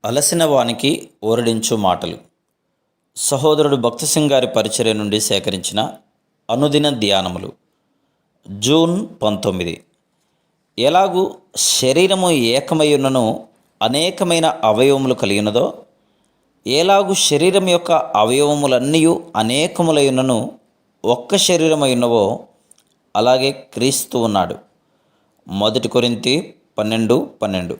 అలసిన వానికి ఊరడించు మాటలు. సహోదరుడు భక్తసింగ్ గారి పరిచర్య నుండి సేకరించిన అనుదిన ధ్యానములు. జూన్ 19. ఎలాగూ శరీరము ఏకమయ్యున్నను అనేకమైన అవయవములు కలిగినదో, ఎలాగూ శరీరం యొక్క అవయవములన్నీ అనేకములైనను ఒక్క శరీరమైనవో, అలాగే క్రీస్తు ఉన్నాడు. 1 కొరింథీ 12:12.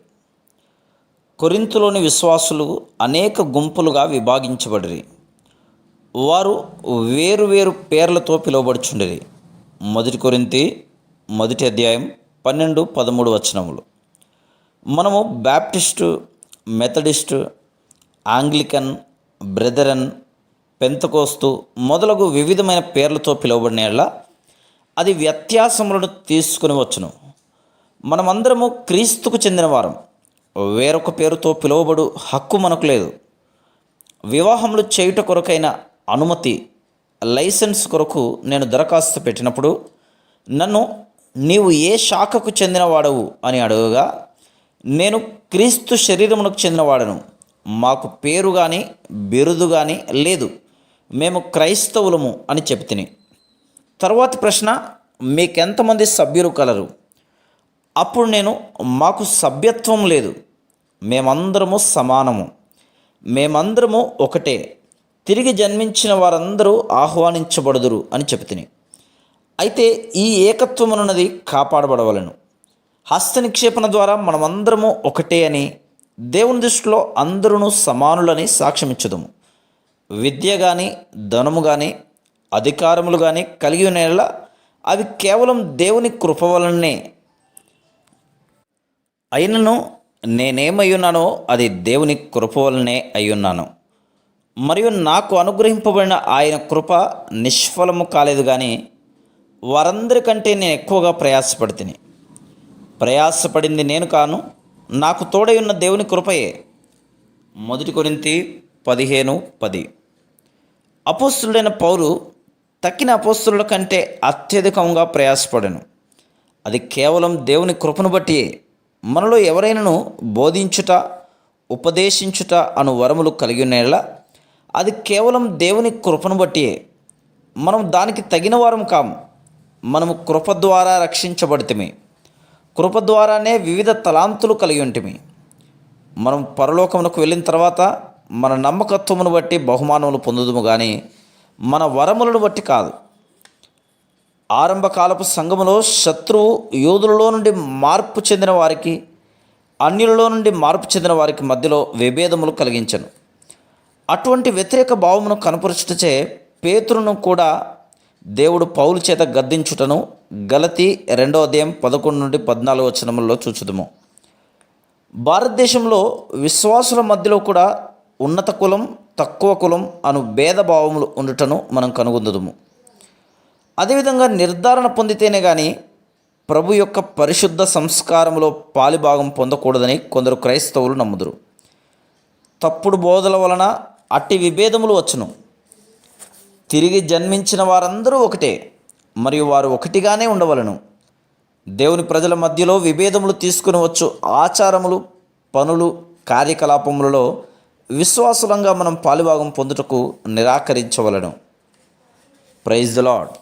కొరింథులోని విశ్వాసులు అనేక గుంపులుగా విభాగించబడిరి. వారు వేరు వేరు పేర్లతో పిలువబడుచుండిరి. 1 కొరింథీ 1:12-13 వచనములు. మనము బాప్టిస్టు, మెథడిస్టు, ఆంగ్లికన్, బ్రెదరన్, పెంతకోస్తు మొదలగు వివిధమైన పేర్లతో పిలువబడిన యెడల అది వ్యత్యాసములను తీసుకుని వచ్చును. మనమందరము క్రీస్తుకు చెందిన వారం. వేరొక పేరుతో పిలువబడు హక్కు మనకు లేదు. వివాహములు చేయుట కొరకైన అనుమతి, లైసెన్స్ కొరకు నేను దరఖాస్తు పెట్టినప్పుడు నన్ను నీవు ఏ శాఖకు చెందినవాడవు అని అడగగా, నేను క్రీస్తు శరీరమునకు చెందినవాడను, మాకు పేరు కానీ బిరుదు కానీ లేదు, మేము క్రైస్తవులము అని చెప్తిని. తర్వాతి ప్రశ్న, మీకెంతమంది సభ్యులు కలరు? అప్పుడు నేను, మాకు సభ్యత్వం లేదు, మేమందరము సమానము, మేమందరము ఒకటే, తిరిగి జన్మించిన వారందరూ ఆహ్వానించబడుదురు అని చెప్తిని. అయితే ఈ ఏకత్వమునున్నది కాపాడబడవలను. హస్త నిక్షేపణ ద్వారా మనమందరము ఒకటే అని, దేవుని దృష్టిలో అందరూ సమానులని సాక్ష్యమిచ్చుదుము. విద్య కానీ ధనము కానీ అధికారములు కానీ కలిగి ఉన్న యెడల అవి కేవలం దేవుని కృప వలనే. అయినను నేనేమయ్యున్నానో అది దేవుని కృప వలనే అయ్యున్నాను. మరియు నాకు అనుగ్రహింపబడిన ఆయన కృప నిష్ఫలము కాలేదు, కానీ వారందరికంటే నేను ఎక్కువగా ప్రయాసపడితిని. ప్రయాసపడింది నేను కాను, నాకు తోడై ఉన్న దేవుని కృపయే. 1 కొరింథీ 15:10. అపోస్తలుడైన పౌలు తక్కిన అపోస్తలుల కంటే అత్యధికంగా ప్రయాసపడెను. అది కేవలం దేవుని కృపను బట్టియే. మనలో ఎవరైనాను బోధించుట, ఉపదేశించుట అను వరములు కలిగి ఉన్న యెడల అది కేవలం దేవుని కృపను బట్టియే. మనం దానికి తగిన వారం కాము. మనము కృప ద్వారా రక్షించబడితిమి. కృప ద్వారానే వివిధ తలాంతులు కలిగి ఉంటిమి. మనం పరలోకమునకు వెళ్ళిన తర్వాత మన నమ్మకత్వమును బట్టి బహుమానములు పొందుదుము, కానీ మన వరములను బట్టి కాదు. ఆరంభకాలపు సంఘములో శత్రువు యూదులలో నుండి మార్పు చెందిన వారికి, అన్యులలో నుండి మార్పు చెందిన వారికి మధ్యలో విభేదములు కలిగించను. అటువంటి వ్యతిరేక భావమును కనపరచుటచే పేతురును కూడా దేవుడు పౌలు చేత గద్దించుటను గలతీ 2:11-14 వచనములలో చూచుదుము. భారతదేశంలో విశ్వాసుల మధ్యలో కూడా ఉన్నత కులం, తక్కువ కులం అను భేదభావములు ఉండుటను మనం కనుగొందుదుము. అదేవిధంగా నిర్ధారణ పొందితేనే కానీ ప్రభు యొక్క పరిశుద్ధ సంస్కారములో పాలిభాగం పొందకూడదని కొందరు క్రైస్తవులు నమ్ముదురు. తప్పుడు బోధల వలన అట్టి విభేదములు వచ్చును. తిరిగి జన్మించిన వారందరూ ఒకటే, మరియు వారు ఒకటిగానే ఉండవలను. దేవుని ప్రజల మధ్యలో విభేదములు తీసుకుని వచ్చు ఆచారములు, పనులు, కార్యకలాపములలో విశ్వాసులంగా మనం పాలిభాగం పొందుటకు నిరాకరించవలను. Praise the lord.